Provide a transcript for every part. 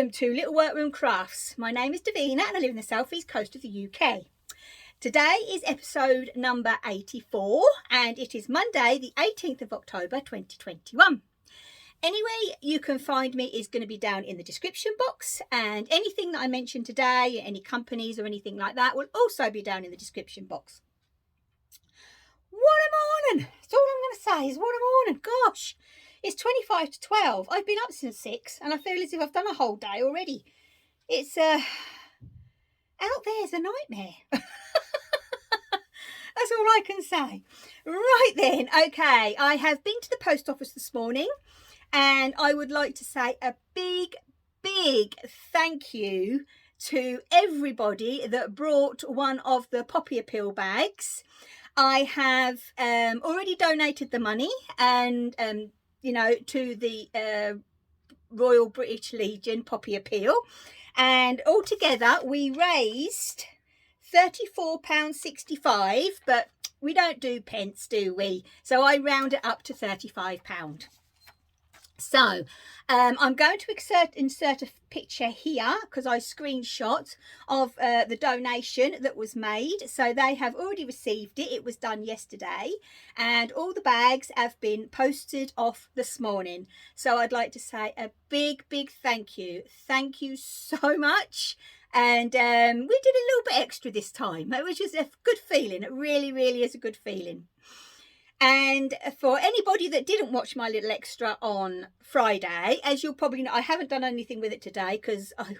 Welcome to Little Workroom Crafts. My name is Davina and I live in the southeast coast of the UK. Today is episode number 84 and it is Monday the 18th of October 2021. Anyway, you can find me is going to be down in the description box, and anything that I mentioned today, any companies or anything like that, will also be down in the description box. What a morning! That's all I'm going to say is what a morning. Gosh, it's 25 to 12. I've been up since 6 and I feel as if I've done a whole day already. It's out there's a nightmare. That's all I can say. Right then, okay, I have been to the post office this morning. And I would like to say a big thank you to everybody that brought one of the poppy appeal bags. I have already donated the money and, to the Royal British Legion Poppy Appeal. And altogether we raised £34.65, but we don't do pence, do we? So I round it up to £35. So I'm going to insert a picture here because I screenshot of the donation that was made. So they have already received it. It was done yesterday and all the bags have been posted off this morning. So I'd like to say a big thank you. Thank you so much. And we did a little bit extra this time. It was just a good feeling. It really is a good feeling. And for anybody that didn't watch my little extra on Friday, as you'll probably know, I haven't done anything with it today because I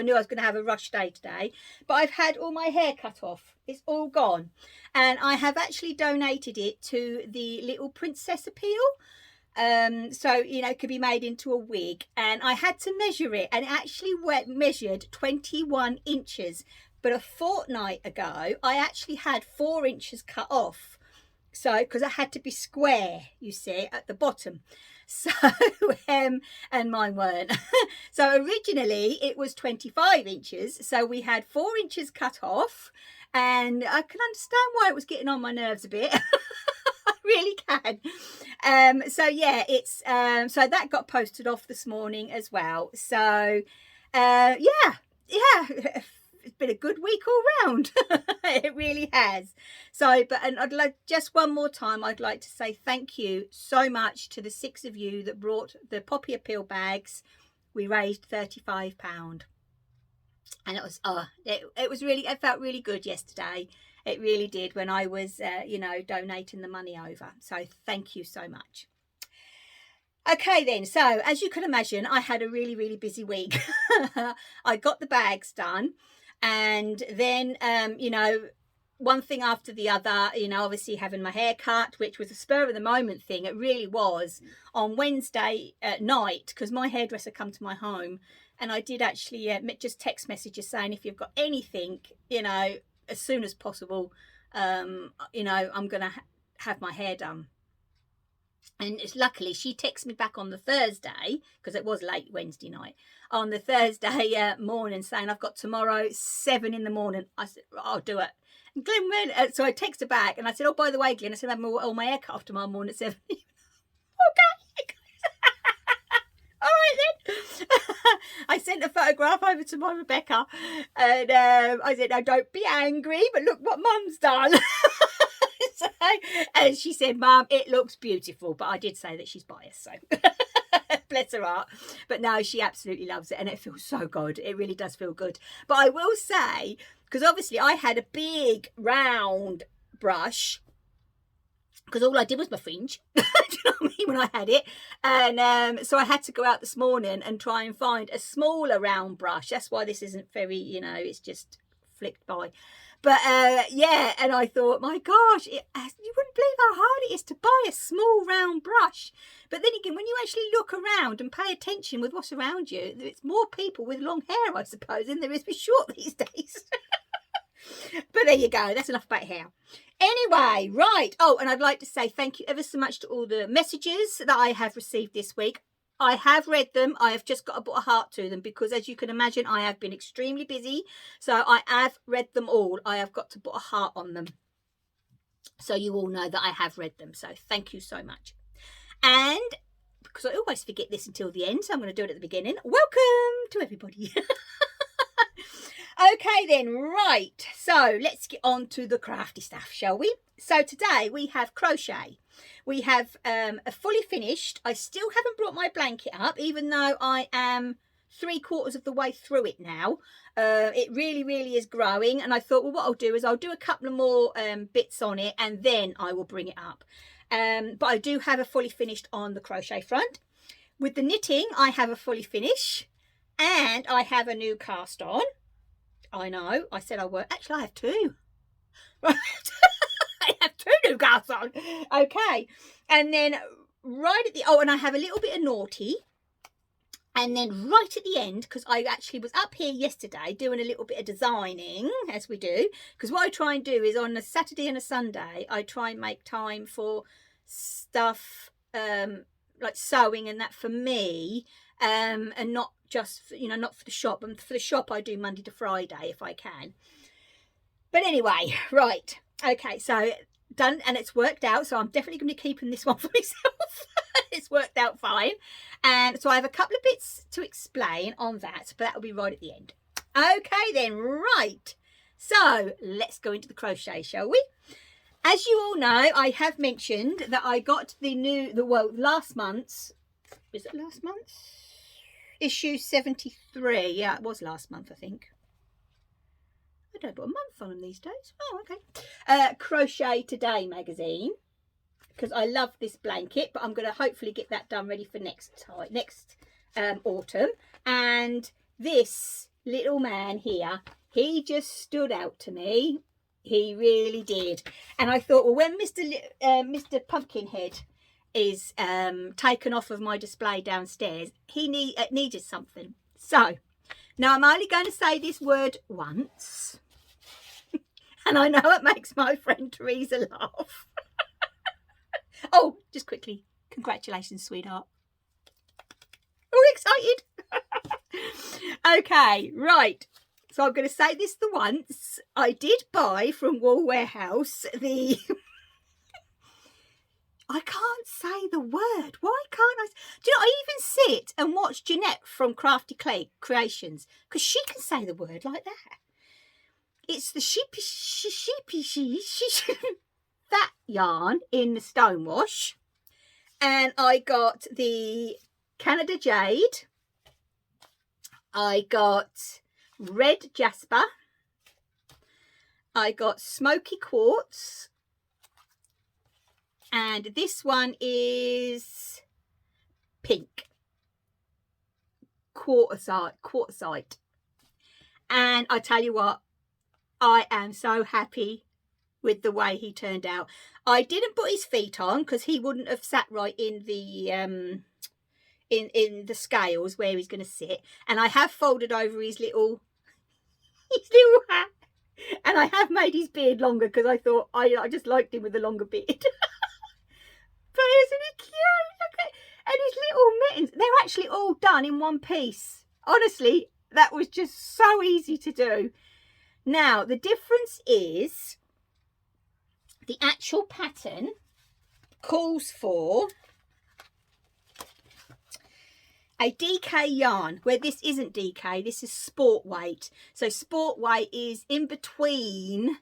knew I was going to have a rush day today. But I've had all my hair cut off. It's all gone. And I have actually donated it to the Little Princess Appeal. So, it could be made into a wig. And I had to measure it. And it actually measured 21 inches. But a fortnight ago, I actually had 4 inches cut off. So, because I had to be square, you see, at the bottom. So, and mine weren't. So originally it was 25 inches. So we had 4 inches cut off. And I can understand why it was getting on my nerves a bit. I really can. So yeah, it's so that got posted off this morning as well. So yeah. It's been a good week all round. It really has. So, and I'd like just one more time, I'd like to say thank you so much to the 6 of you that brought the Poppy Appeal bags. We raised £35. And it was, it was really, it felt really good yesterday. It really did when I was, donating the money over. So thank you so much. Okay then, so as you can imagine, I had a really busy week. I got the bags done. And then, one thing after the other, obviously having my hair cut, which was a spur of the moment thing. It really was on Wednesday at night because my hairdresser come to my home and I did actually just text messages saying if you've got anything, as soon as possible, I'm going to have my hair done. And luckily she texted me back on the Thursday because it was late Wednesday night. On the Thursday morning saying I've got tomorrow 7 in the morning. I said I'll do it. And Glenn went. So I texted back and I said, oh by the way, Glenn, I said I'm having all my hair cut off tomorrow morning at 7. Okay. All right then. I sent a photograph over to my Rebecca and I said, no, don't be angry, but look what Mum's done. So, and she said, Mum, it looks beautiful. But I did say that she's biased, so bless her heart. But no, she absolutely loves it and it feels so good. It really does feel good. But I will say, because obviously I had a big round brush because all I did was my fringe. Do you know what I mean? When I had it. And so I had to go out this morning and try and find a smaller round brush. That's why this isn't very, it's just flicked by. But yeah, and I thought, my gosh, you wouldn't believe how hard it is to buy a small round brush. But then again, when you actually look around and pay attention with what's around you, it's more people with long hair, I suppose, than there is with short these days. But there you go. That's enough about hair. Anyway, right. Oh, and I'd like to say thank you ever so much to all the messages that I have received this week. I have read them. I have just got to put a heart to them because, as you can imagine, I have been extremely busy. So I have read them all. I have got to put a heart on them. So you all know that I have read them. So thank you so much. And because I always forget this until the end, so I'm going to do it at the beginning. Welcome to everybody. Okay then, right, so let's get on to the crafty stuff, shall we? So today we have crochet. We have a fully finished. I still haven't brought my blanket up, even though I am 3/4 of the way through it now. It really is growing, and I thought, well, what I'll do is I'll do a couple of more bits on it, and then I will bring it up. But I do have a fully finished on the crochet front. With the knitting, I have a fully finish, and I have a new cast on. I know, I said I were. Actually, I have two. I have two new casts on. Okay, and then right at the and I have a little bit of naughty. And then right at the end, because I actually was up here yesterday doing a little bit of designing, as we do, because what I try and do is on a Saturday and a Sunday, I try and make time for stuff like sewing and that for me, and not just, you know, not for the shop. And for the shop, I do Monday to Friday if I can. But anyway, right. Okay, so done, and it's worked out. So I'm definitely going to be keeping this one for myself. It's worked out fine. And so I have a couple of bits to explain on that, but that will be right at the end. Okay then, right. So let's go into the crochet, shall we? As you all know, I have mentioned that I got last month's, is it last month's? Issue 73. Yeah, it was last month, I think. I don't put a month on them these days. Oh, okay. Crochet Today magazine, because I love this blanket, but I'm going to hopefully get that done ready for next autumn. And this little man here, he just stood out to me. He really did. And I thought, well, when Mr. Pumpkinhead is taken off of my display downstairs, he needed something. So now I'm only going to say this word once. And I know it makes my friend Teresa laugh. Oh, just quickly, congratulations, sweetheart. All excited. Okay, right. So I'm going to say this the once. I did buy from Wool Warehouse the... I can't say the word. Why can't I? Do you know, I even sit and watch Jeanette from Crafty Clay Creations, because she can say the word like that. It's the sheepy that yarn in the Stonewash. And I got the Canada Jade. I got Red Jasper. I got Smoky Quartz. And this one is pink. Quartzite. And I tell you what, I am so happy with the way he turned out. I didn't put his feet on because he wouldn't have sat right in the in the scales where he's going to sit. And I have folded over his little hat. And I have made his beard longer because I thought I just liked him with the longer beard. But isn't he cute? Look at, and his little mittens. They're actually all done in one piece. Honestly, that was just so easy to do. Now, the difference is the actual pattern calls for a DK yarn, where this isn't DK, this is sport weight. So sport weight is in between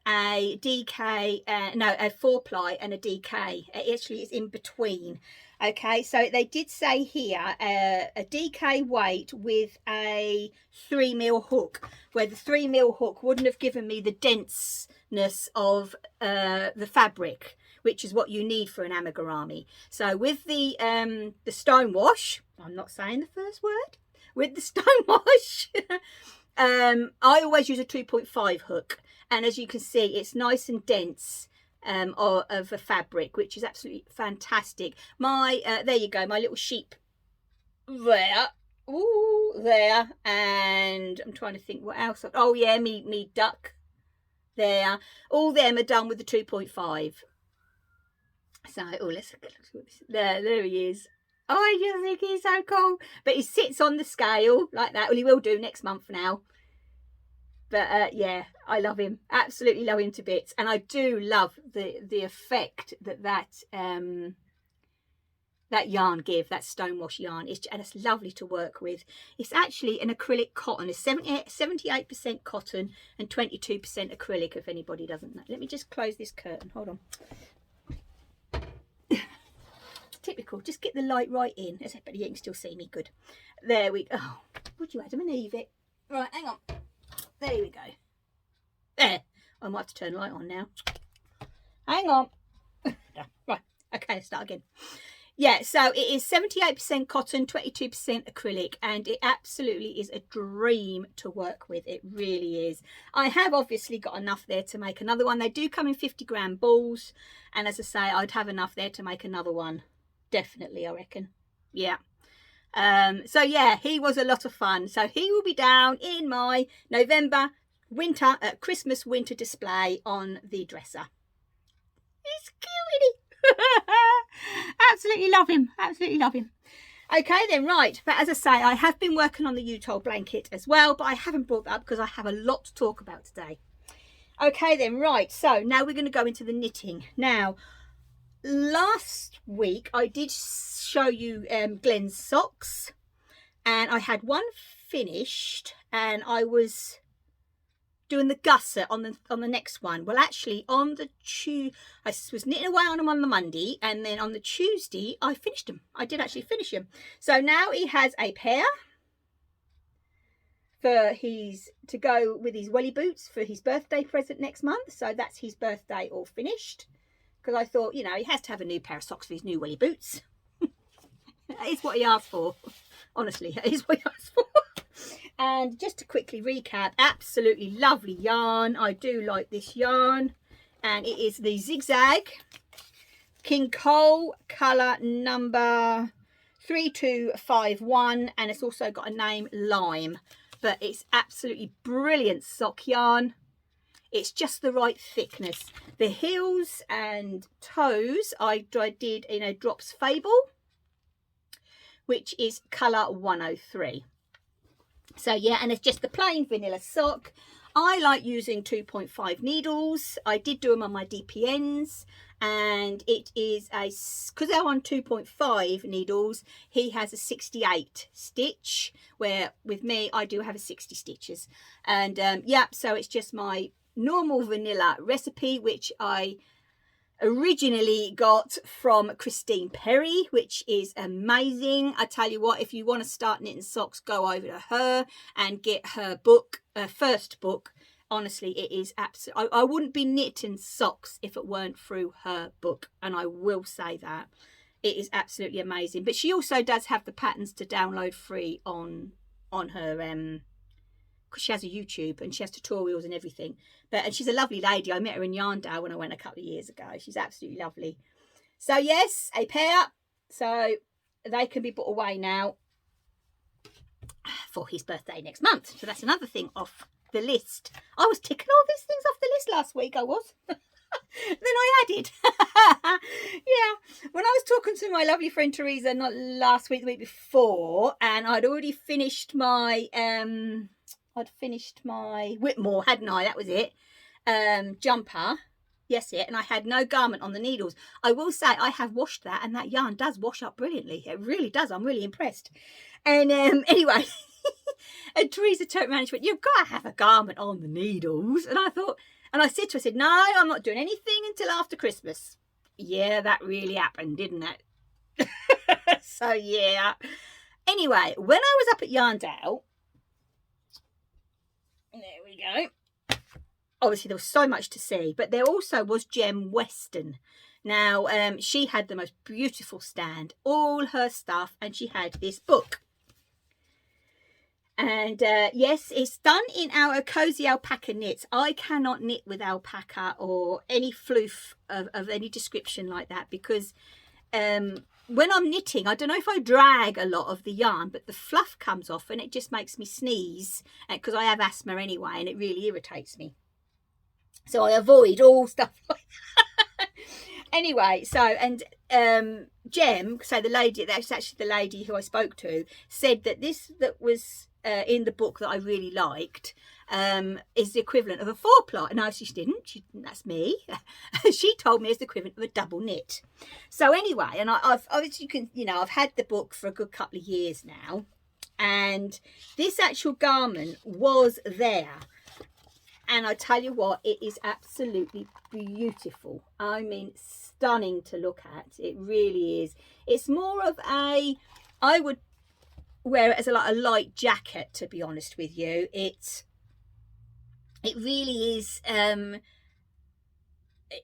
a DK, a 4-ply and a DK. It actually is in between. Okay, so they did say here a DK weight with a 3mm hook, where the 3mm hook wouldn't have given me the denseness of the fabric, which is what you need for an amigurumi. So with the Stonewash, I'm not saying the first word, with the Stonewash, I always use a 2.5 hook, and as you can see, it's nice and dense of a fabric, which is absolutely fantastic. My there you go, my little sheep there. Ooh, there. And I'm trying to think what else. Oh yeah, me duck there. All them are done with the 2.5. So let's look at this. There he is. Oh, I just think he's so cool. But he sits on the scale like that. Well, he will do next month now. But yeah, I love him. Absolutely love him to bits. And I do love the effect that that yarn give, that stonewash yarn. And it's lovely to work with. It's actually an acrylic cotton. It's 78% cotton and 22% acrylic, if anybody doesn't know. Let me just close this curtain. Hold on. Typical. Just get the light right in. But you can still see me good. There we go. Oh, would you Adam and Eve it? Right, hang on. There we go. There. I might have to turn the light on now. Hang on. Right. Okay, start again. Yeah, so it is 78% cotton, 22% acrylic, and it absolutely is a dream to work with. It really is. I have obviously got enough there to make another one. They do come in 50-gram balls, and as I say, I'd have enough there to make another one. Definitely, I reckon. Yeah. So yeah, he was a lot of fun. So he will be down in my November Christmas winter display on the dresser. He's cute, isn't he? Absolutely love him. Absolutely love him. Okay then, right. But as I say, I have been working on the Utah blanket as well, but I haven't brought that up because I have a lot to talk about today. Okay then, right. So now we're going to go into the knitting. Now, last week I did show you Glenn's socks, and I had one finished, and I was doing the gusset on the next one. Well, actually on the I was knitting away on them on the Monday, and then on the Tuesday I finished them. I did actually finish them. So now he has a pair for to go with his welly boots for his birthday present next month. So that's his birthday all finished, because I thought, you know, he has to have a new pair of socks for his new welly boots. That is what he asked for. Honestly, that is what he asked for. And just to quickly recap, absolutely lovely yarn. I do like this yarn, and it is the Zigzag knigcole colour number 3251, and it's also got a name Lime, but it's absolutely brilliant sock yarn. It's just the right thickness. The heels and toes I did in a Drops Fable, which is colour 103. So yeah, and it's just the plain vanilla sock. I like using 2.5 needles. I did do them on my DPNs, and it is because they're on 2.5 needles, he has a 68 stitch, where with me I do have a 60 stitches. And yeah, so it's just my normal vanilla recipe, which I originally got from Christine Perry, which is amazing. I tell you what, if you want to start knitting socks, go over to her and get her book, first book. Honestly, it is absolutely, I wouldn't be knitting socks if it weren't through her book, and I will say that. It is absolutely amazing. But she also does have the patterns to download free on her because she has a YouTube and she has tutorials and everything. And she's a lovely lady. I met her in Yarndale when I went a couple of years ago. She's absolutely lovely. So yes, a pair. So they can be put away now for his birthday next month. So that's another thing off the list. I was ticking all these things off the list last week, I was. Then I added. Yeah, when I was talking to my lovely friend Teresa, not last week, the week before, and I'd already finished my Whitmore, hadn't I? That was it. Jumper. Yes, it. And I had no garment on the needles. I will say I have washed that, and that yarn does wash up brilliantly. It really does. I'm really impressed. And anyway, and Teresa turned around and she went, "You've got to have a garment on the needles." And I thought, and I said to her, I said, "No, I'm not doing anything until after Christmas." Yeah, that really happened, didn't it? So yeah. Anyway, when I was up at Yarndale, there we go. Obviously, there was so much to see, but there also was Jem Weston. Now, she had the most beautiful stand, all her stuff, and she had this book. And yes, it's done in our cozy alpaca knits. I cannot knit with alpaca or any floof of any description like that, because when I'm knitting, I don't know if I drag a lot of the yarn, but the fluff comes off and it just makes me sneeze, because I have asthma anyway, and it really irritates me. So I avoid all stuff like that. Anyway, so, and Jem, so the lady, that's actually the lady who I spoke to, said that this that was in the book that I really liked, is the equivalent of a 4-ply. No, she didn't. That's me. She told me it's the equivalent of a double knit. So anyway, and I've obviously, I've had the book for a good couple of years now, and this actual garment was there. And I tell you what, it is absolutely beautiful. I mean, stunning to look at. It really is. It's more of I would wear it as like a light jacket, to be honest with you. It really is.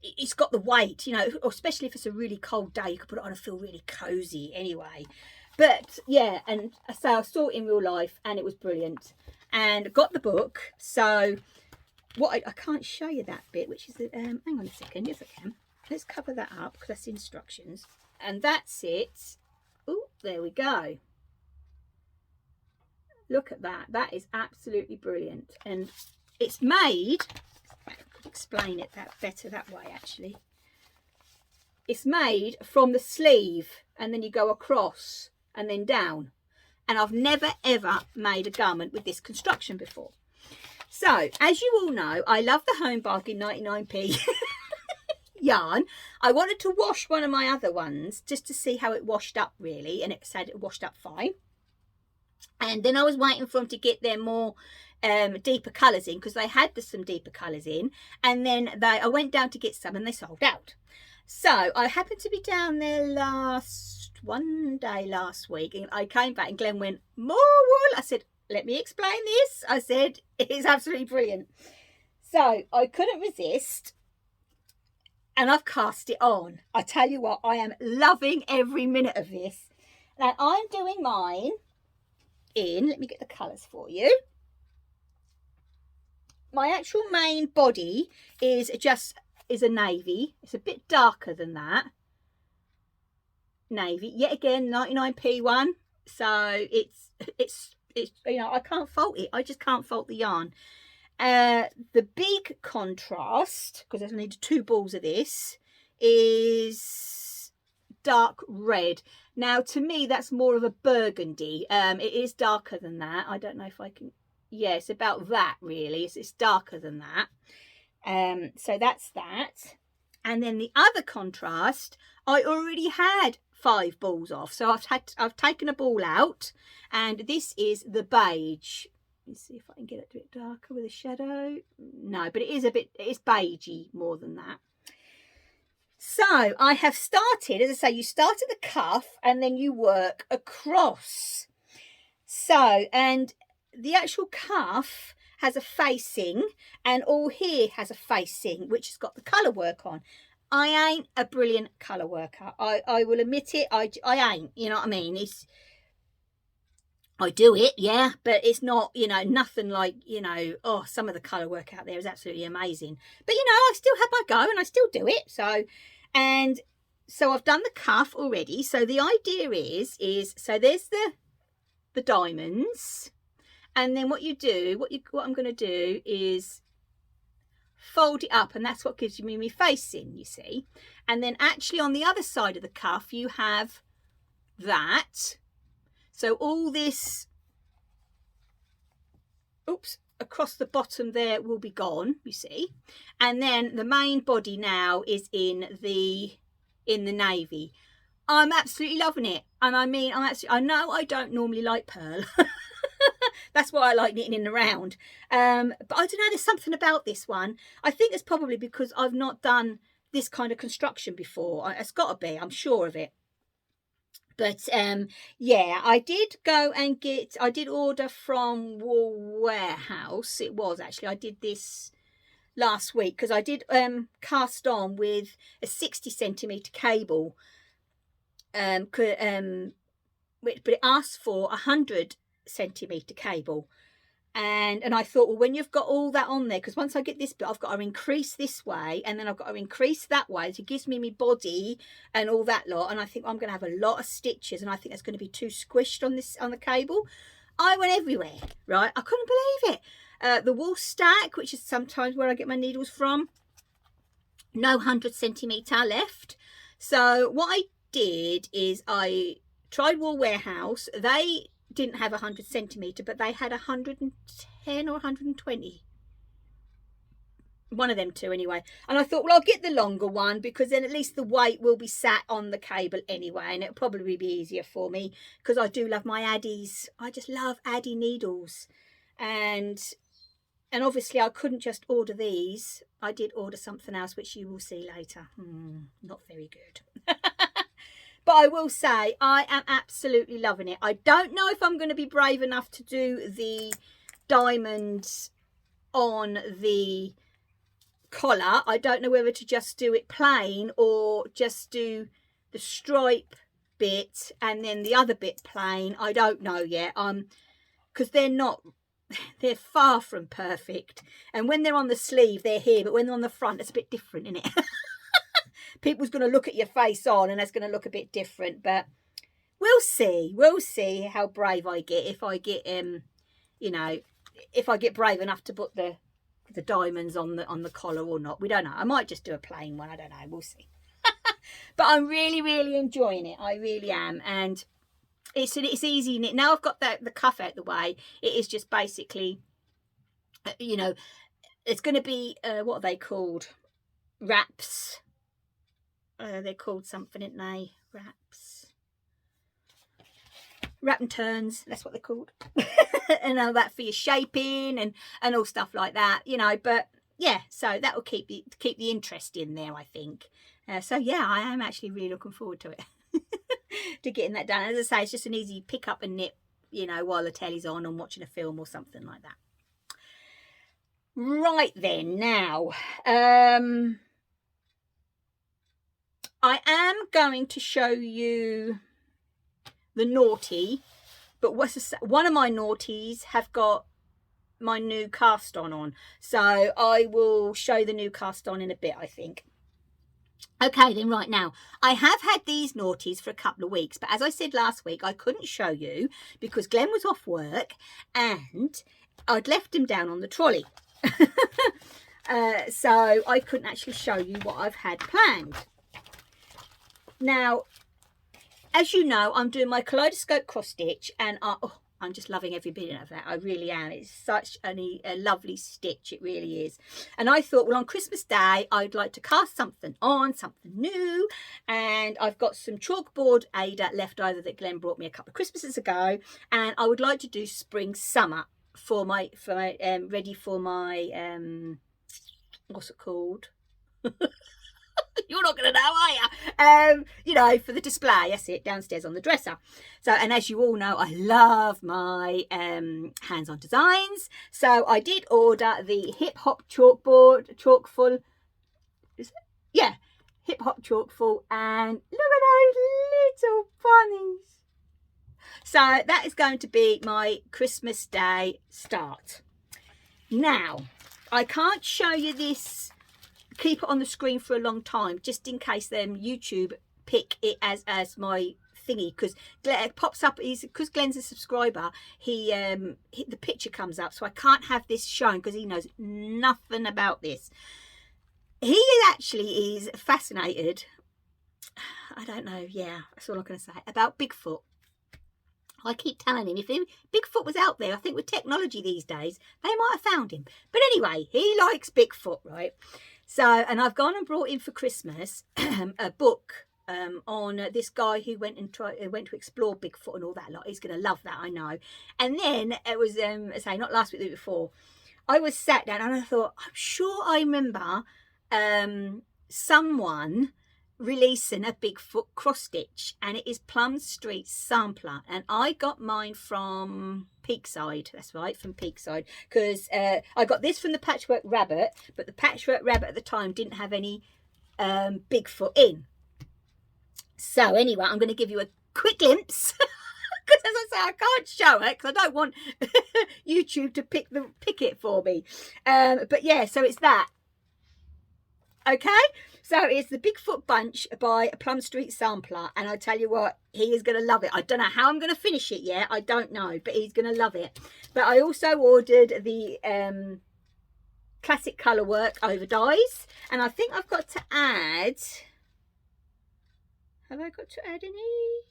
It's got the weight, or especially if it's a really cold day, you could put it on and feel really cozy anyway. But yeah, and so I saw it in real life and it was brilliant, and got the book. So what I can't show you that bit, which is hang on a second. Yes, I can. Let's cover that up because that's the instructions, and that's it. Oh, there we go. Look at that. That is absolutely brilliant, and it's made. I could explain it that better that way. Actually, it's made from the sleeve, and then you go across and then down. And I've never ever made a garment with this construction before. So, as you all know, I love the Home Bargain 99p yarn. I wanted to wash one of my other ones just to see how it washed up really, and it said it washed up fine. And then I was waiting for them to get their more deeper colours in, because they had some deeper colours in, and then I went down to get some and they sold out. So I happened to be down there one day last week, and I came back and Glenn went, "More wool." I said, "Let me explain this." I said, "It is absolutely brilliant." So I couldn't resist, and I've cast it on. I tell you what, I am loving every minute of this. Now I'm doing mine in, let me get the colours for you. My actual main body is a navy. It's a bit darker than that. Navy, yet again, 99p one. So it's I can't fault it. I just can't fault the yarn. The big contrast, because I need 2 balls of this, is dark red. Now to me that's more of a burgundy. It is darker than that. I don't know if I can, yeah, it's about that really. It's darker than that. So that's that. And then the other contrast, I already had 5 balls off, so I've taken a ball out, and this is the beige. Let's see if I can get it a bit darker with a shadow. No, but it's beigey more than that. So I have started, as I say, you start at the cuff and then you work across. So, and the actual cuff has a facing, and all here has a facing, which has got the colour work on. I ain't a brilliant colour worker. I will admit it. I ain't, you know what I mean? I do it, yeah, but it's not, nothing like, oh, some of the colour work out there is absolutely amazing. But, I still have my go and I still do it. So I've done the cuff already. So the idea is so there's the diamonds. And then what I'm going to do is fold it up, and that's what gives me my facing, you see. And then actually on the other side of the cuff you have that. So all this, across the bottom there will be gone, you see. And then the main body now is in the navy. I'm absolutely loving it. And I mean, I know I don't normally like pearl. That's why I like knitting in the round. But I don't know, there's something about this one. I think it's probably because I've not done this kind of construction before. It's got to be, I'm sure of it. But yeah, I did go and I did order from Wool Warehouse. It was actually, I did this last week because I did cast on with a 60cm cable. But it asked for 100cm cable, and I thought, well, when you've got all that on there, because once I get this bit, I've got to increase this way, and then I've got to increase that way, so it gives me my body and all that lot. And I think I'm going to have a lot of stitches, and I think it's going to be too squished on the cable. I went everywhere, right? I couldn't believe it. The wool stack, which is sometimes where I get my needles from, no 100cm left. So what I did is I tried Wool Warehouse. They didn't have 100cm, but they had 110 110 or 120. One of them two anyway. And I thought, well, I'll get the longer one because then at least the weight will be sat on the cable anyway, and it'll probably be easier for me because I do love my addies. I just love addie needles. And obviously I couldn't just order these. I did order something else which you will see later. Not very good. But I will say I am absolutely loving it. I don't know if I'm going to be brave enough to do the diamonds on the collar. I don't know whether to just do it plain or just do the stripe bit and then the other bit plain. I don't know yet. Because they're far from perfect. And when they're on the sleeve, they're here, but when they're on the front, it's a bit different, isn't it? People's going to look at your face on and that's going to look a bit different, but we'll see how brave I get, if I get you know, if I get brave enough to put the diamonds on the collar or not. We don't know. I might just do a plain one. I don't know. We'll see. But I'm really enjoying it. I really am. And it's easy knit. Now I've got the cuff out the way. It is just basically, you know, it's going to be, what are they called? Wraps. They're called something, aren't they? Wraps. Wrap and turns. That's what they're called. And all that for your shaping and all stuff like that, you know. But yeah, so that will keep the interest in there, I think. So yeah, I am actually really looking forward to it. To getting that done. As I say, it's just an easy pick up and knit, you know, while the telly's on and watching a film or something like that. Right then, now I am going to show you the naughty, but one of my naughties have got my new cast on, so I will show the new cast on in a bit, I think. Okay then, right now I have had these naughties for a couple of weeks, but as I said last week, I couldn't show you because Glenn was off work and I'd left him down on the trolley. So I couldn't actually show you what I've had planned. Now, as you know, I'm doing my kaleidoscope cross stitch, and I'm just loving every bit of that. I really am. It's such a lovely stitch. It really is. And I thought, well, on Christmas Day, I'd like to cast something on, something new. And I've got some chalkboard Ada left over that Glenn brought me a couple of Christmases ago. And I would like to do spring summer for my ready for my what's it called? You're not going to know, are you? You know, for the display. That's it, downstairs on the dresser. So, and as you all know, I love my hands-on designs. So I did order the Hip Hop chalkboard, chalkful. Is it? Yeah, Hip Hop chalkful, and look at those little bunnies. So that is going to be my Christmas Day start. Now, I can't show you this, keep it on the screen for a long time, just in case YouTube pick it as my thingy, because it pops up, because Glenn's a subscriber, the picture comes up, so I can't have this shown because he knows nothing about this. He actually is fascinated, I don't know, yeah, that's all I'm going to say, about Bigfoot. I keep telling him, if Bigfoot was out there, I think with technology these days, they might have found him. But anyway, he likes Bigfoot, right? So, and I've gone and brought him for Christmas a book on this guy who went to explore Bigfoot and all that lot. He's going to love that, I know. And then it was, say, not last week, the week before, I was sat down and I thought, I'm sure I remember someone releasing a Bigfoot cross stitch, and it is Plumstreet sampler, and I got mine from Peakside. That's right, from Peakside, because I got this from the Patchwork Rabbit, but the Patchwork Rabbit at the time didn't have any Bigfoot in. So anyway, I'm going to give you a quick glimpse because as I say, I can't show it because I don't want YouTube to pick it for me, but yeah, so it's that. Okay, so it's the Bigfoot Bunch by Plumstreet Sampler, and I tell you what, he is going to love it. I don't know how I'm going to finish it yet, I don't know, but he's going to love it. But I also ordered the classic colour work over dies, and I think I've got to add, have I got to add any?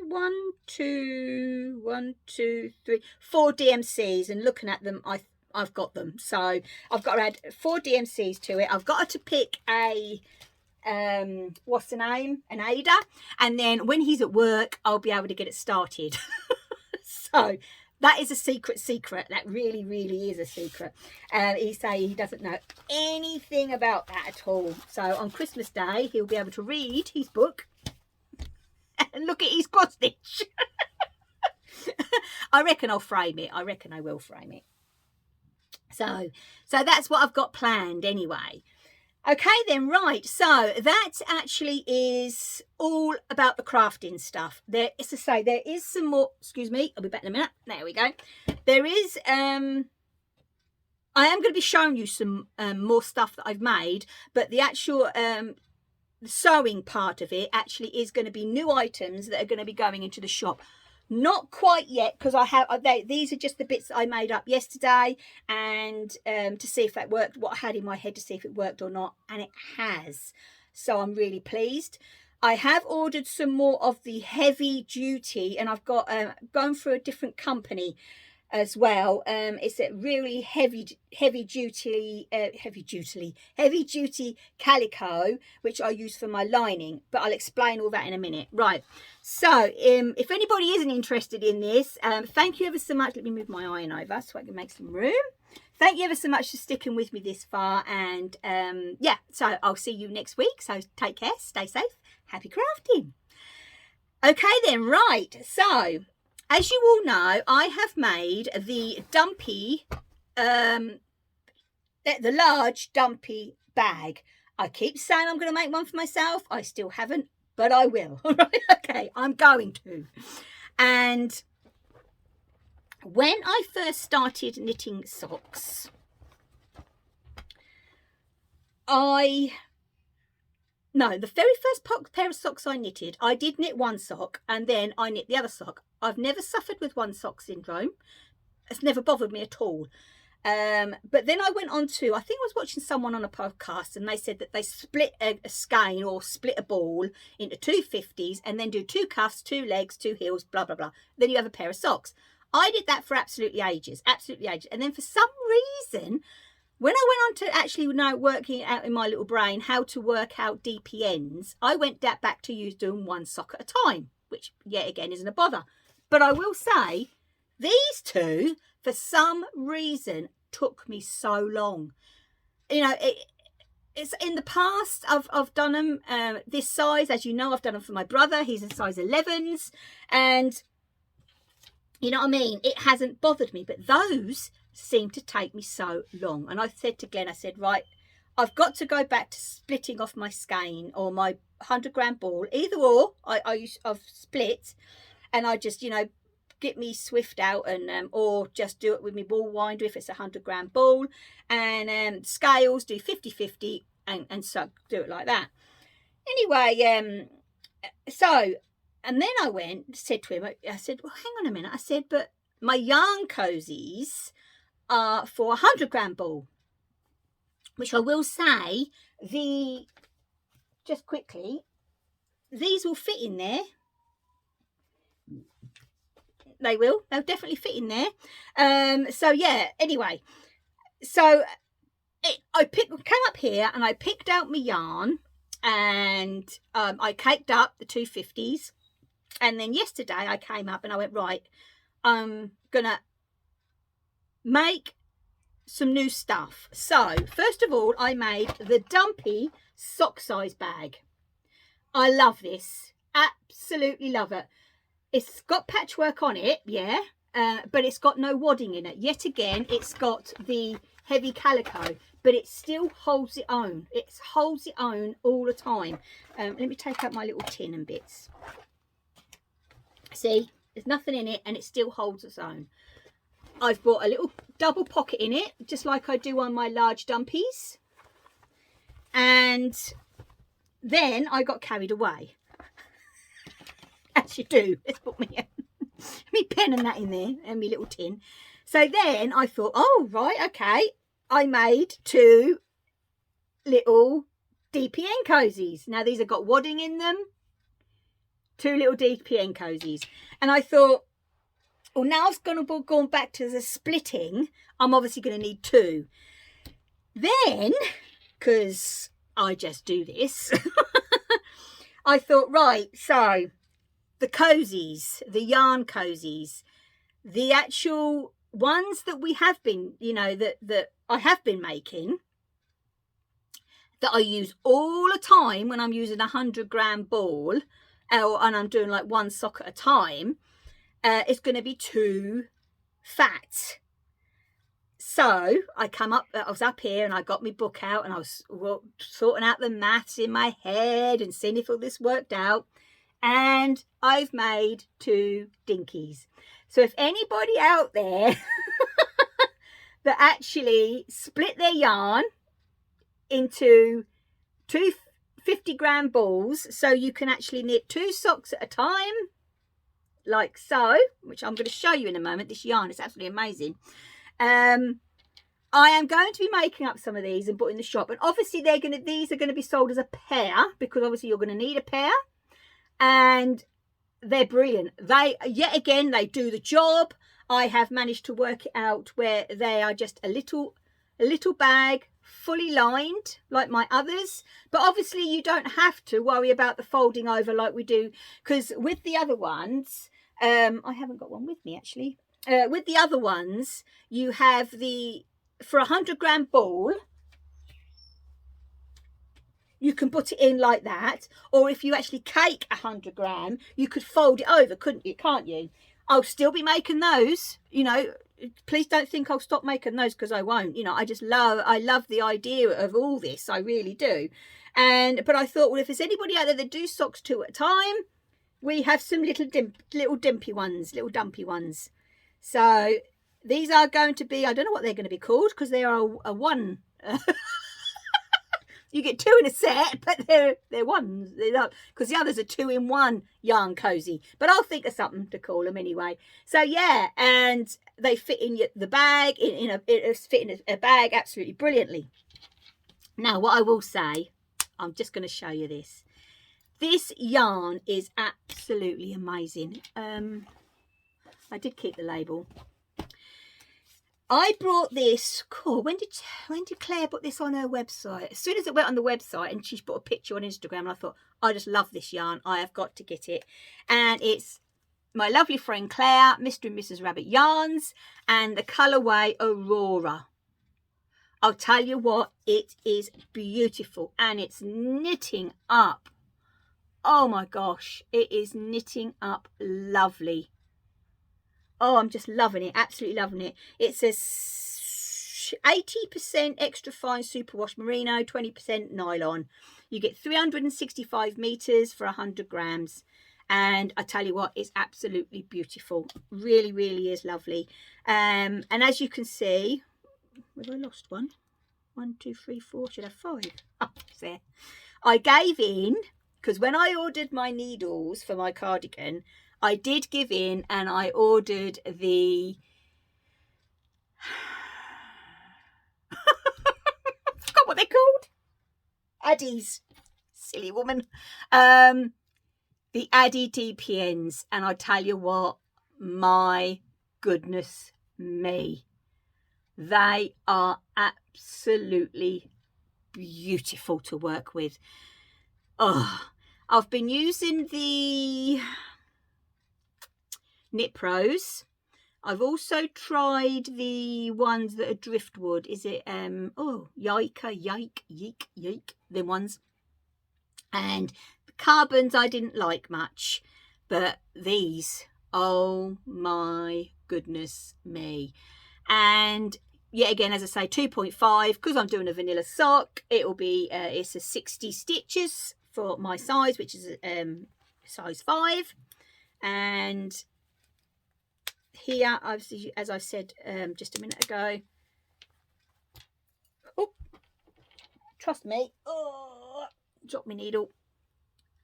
1, 2, 1, 2, 3, 4 DMCs, and looking at them, I've got them. So I've got to add 4 DMCs to it. I've got to pick a what's the name, an Ada, and then when he's at work I'll be able to get it started. So that is a secret. That really is a secret. He's saying he doesn't know anything about that at all. So on Christmas Day he'll be able to read his book and look at his cross stitch. I reckon I'll frame it. I reckon I will frame it. So that's what I've got planned anyway. Okay then, right, so that actually is all about the crafting stuff. There, as I say, there is some more, excuse me, I'll be back in a minute. There we go. There is, I am going to be showing you some more stuff that I've made, but the actual the sewing part of it actually is going to be new items that are going to be going into the shop. Not quite yet, because these are just the bits that I made up yesterday, and to see if that worked, what I had in my head to see if it worked or not, and it has. So I'm really pleased. I have ordered some more of the heavy duty, and I've got going for a different company as well. It's a really heavy duty calico, which I use for my lining, but I'll explain all that in a minute. Right, so if anybody isn't interested in this, thank you ever so much. Let me move my iron over so I can make some room. Thank you ever so much for sticking with me this far, and yeah, so I'll see you next week. So take care, stay safe, happy crafting. Okay then, right, so as you all know, I have made the dumpy, the large dumpy bag. I keep saying I'm going to make one for myself. I still haven't, but I will. Okay, I'm going to. And when I first started knitting socks, the very first pair of socks I knitted, I did knit one sock and then I knit the other sock. I've never suffered with one sock syndrome. It's never bothered me at all. But then I went on to, I think I was watching someone on a podcast, and they said that they split a skein or split a ball into 2 50s and then do 2 cuffs, 2 legs, 2 heels, blah, blah, blah. Then you have a pair of socks. I did that for absolutely ages. And then for some reason, when I went on to actually now working out in my little brain how to work out DPNs, I went back to doing one sock at a time, which yet again isn't a bother. But I will say, these two, for some reason, took me so long. You know, it's in the past, I've done them this size. As you know, I've done them for my brother. He's in size 11s. And, you know what I mean? It hasn't bothered me. But those seem to take me so long. And I said to Glenn, I said, right, I've got to go back to splitting off my skein or my 100-gram ball. Either or, I've split. And I just, you know, get me Swift out and or just do it with my ball winder if it's a 100-gram ball, and scales, do 50-50 and so do it like that. Anyway, so, and then I said to him, I said, well, hang on a minute. I said, but my yarn cozies are for a 100-gram ball, which I will say, just quickly, these will fit in there. They'll definitely fit in there. So yeah, anyway, so I came up here and I picked out my yarn, and I caked up the 2 50s, and then yesterday I came up and I went, right, I'm gonna make some new stuff. So first of all, I made the dumpy sock size bag. I love this, absolutely love it. It's got patchwork on it, yeah, but it's got no wadding in it. Yet again, it's got the heavy calico, but it still holds its own. It holds its own all the time. Let me take out my little tin and bits. See, there's nothing in it, and it still holds its own. I've bought a little double pocket in it, just like I do on my large dumpies. And then I got carried away. As you do. Let's put me pen and that in there, and my little tin. So then I thought, oh, right, okay. I made 2 little DPN cozies. Now, these have got wadding in them. 2 little DPN cozies. And I thought, Well, now I've gone back to the splitting. I'm obviously going to need 2. Then, because I just do this, I thought, right, so the cozies, the yarn cozies, the actual ones that we have been, you know, that I have been making, that I use all the time when I'm using a 100-gram ball, and I'm doing like 1 sock at a time, it's going to be too fat. So I was up here and I got my book out and I was sorting out the maths in my head and seeing if all this worked out. And I've made 2 dinkies. So if anybody out there that actually split their yarn into 2 50-gram balls, so you can actually knit 2 socks at a time, like so, which I'm going to show you in a moment. This yarn is absolutely amazing. I am going to be making up some of these and put in the shop, and obviously these are going to be sold as a pair, because obviously you're going to need a pair, and they're brilliant. They, yet again, they do the job. I have managed to work it out where they are just a little bag, fully lined like my others, but obviously you don't have to worry about the folding over like we do, because with the other ones, I haven't got one with me actually. With the other ones, you have for a 100-gram ball, you can put it in like that, or if you actually cake 100-gram, you could fold it over, couldn't you? Can't you? I'll still be making those, you know. Please don't think I'll stop making those, because I won't. You know, I love the idea of all this, I really do. But I thought, well, if there's anybody out there that do socks 2 at a time, we have some little dumpy ones. So these are going to be, I don't know what they're going to be called, because they are a one. You get 2 in a set, but they're ones, because the others are 2-in-1 yarn cozy. But I'll think of something to call them anyway. So yeah, and they fit in the bag, it's fit in a bag absolutely brilliantly. Now, what I will say, I'm just going to show you this. This yarn is absolutely amazing. I did keep the label. I brought this, cool, when did Claire put this on her website? As soon as it went on the website, and she put a picture on Instagram, and I thought, I just love this yarn. I have got to get it. And it's my lovely friend Claire, Mr. and Mrs. Rabbit Yarns, and the colourway Aurora. I'll tell you what, it is beautiful, and it's knitting up. Oh my gosh, it is knitting up lovely. Oh, I'm just loving it, absolutely loving it. It says 80% extra fine superwash merino, 20% nylon. You get 365 meters for 100 grams. And I tell you what, it's absolutely beautiful. Really, really is lovely. And as you can see, have I lost one? 1, 2, 3, 4, should have 5. Oh, it's there. I gave in, because when I ordered my needles for my cardigan, I did give in, and I ordered the I forgot what they're called. Addies. Silly woman. The Addy DPNs, and I tell you what, my goodness me, they are absolutely beautiful to work with. Oh, I've been using the Knit Pros. I've also tried the ones that are driftwood. Is it Yeek, them ones. And the carbons I didn't like much, but these, oh my goodness me. And yet again, as I say, 2.5, because I'm doing a vanilla sock, it will be it's a 60 stitches for my size, which is size 5. And here, as I said just a minute ago, oh, trust me, oh, drop my needle.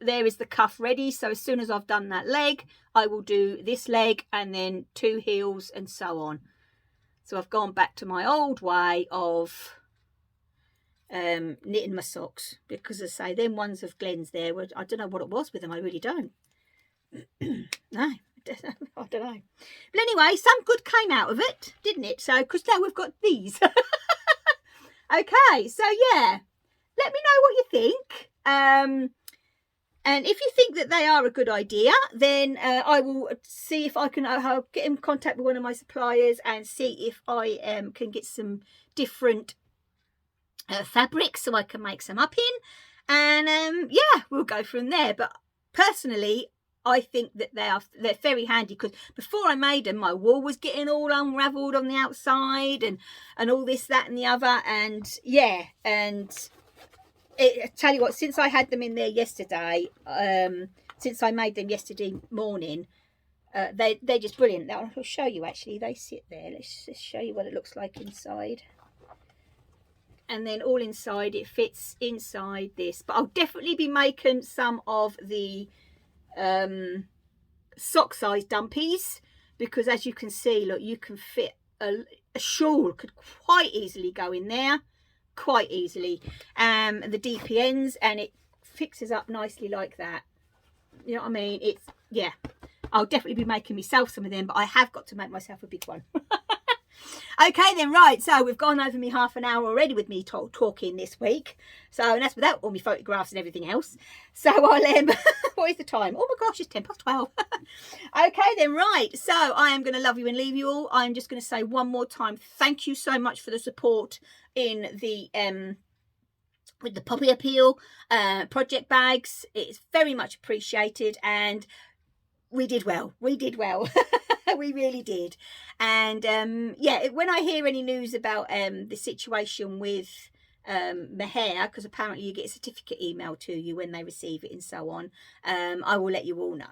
There is the cuff ready. So as soon as I've done that leg, I will do this leg and then 2 heels and so on. So I've gone back to my old way of knitting my socks, because as I say, them ones of Glenn's there, I don't know what it was with them, I really don't. No, I don't know. But anyway, some good came out of it, didn't it? So, because now we've got these. Okay, so yeah, let me know what you think. And if you think that they are a good idea, then I will see if I can get in contact with one of my suppliers and see if I can get some different fabrics so I can make some up in. And yeah, we'll go from there. But personally, I think that they're very handy, because before I made them, my wool was getting all unravelled on the outside and all this, that and the other. And yeah, and I tell you what, since I had them in there yesterday, since I made them yesterday morning, they're just brilliant. I'll show you actually. They sit there. Let's just show you what it looks like inside. And then all inside, it fits inside this. But I'll definitely be making some of the sock size dumpies, because as you can see, look, you can fit a shawl could quite easily go in there, quite easily. The DPNs, and it fixes up nicely like that. You know what I mean? It's, yeah, I'll definitely be making myself some of them, but I have got to make myself a big one. Okay then, right, so we've gone over me half an hour already with me talking this week. So, and that's without all my photographs and everything else. So I'll, what is the time? Oh my gosh, it's 12:10. Okay then, right, so I am going to love you and leave you all. I'm just going to say one more time, thank you so much for the support in the, with the Poppy Appeal project bags. It's very much appreciated, and we did well. We did well. We really did. And yeah, when I hear any news about the situation with my hair, because apparently you get a certificate emailed to you when they receive it and so on, I will let you all know.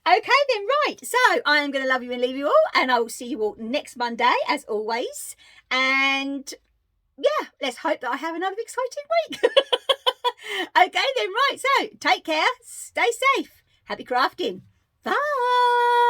Okay then, right, so I am going to love you and leave you all, and I will see you all next Monday as always. And yeah, let's hope that I have another exciting week. Okay then, right, so take care, stay safe, happy crafting, bye.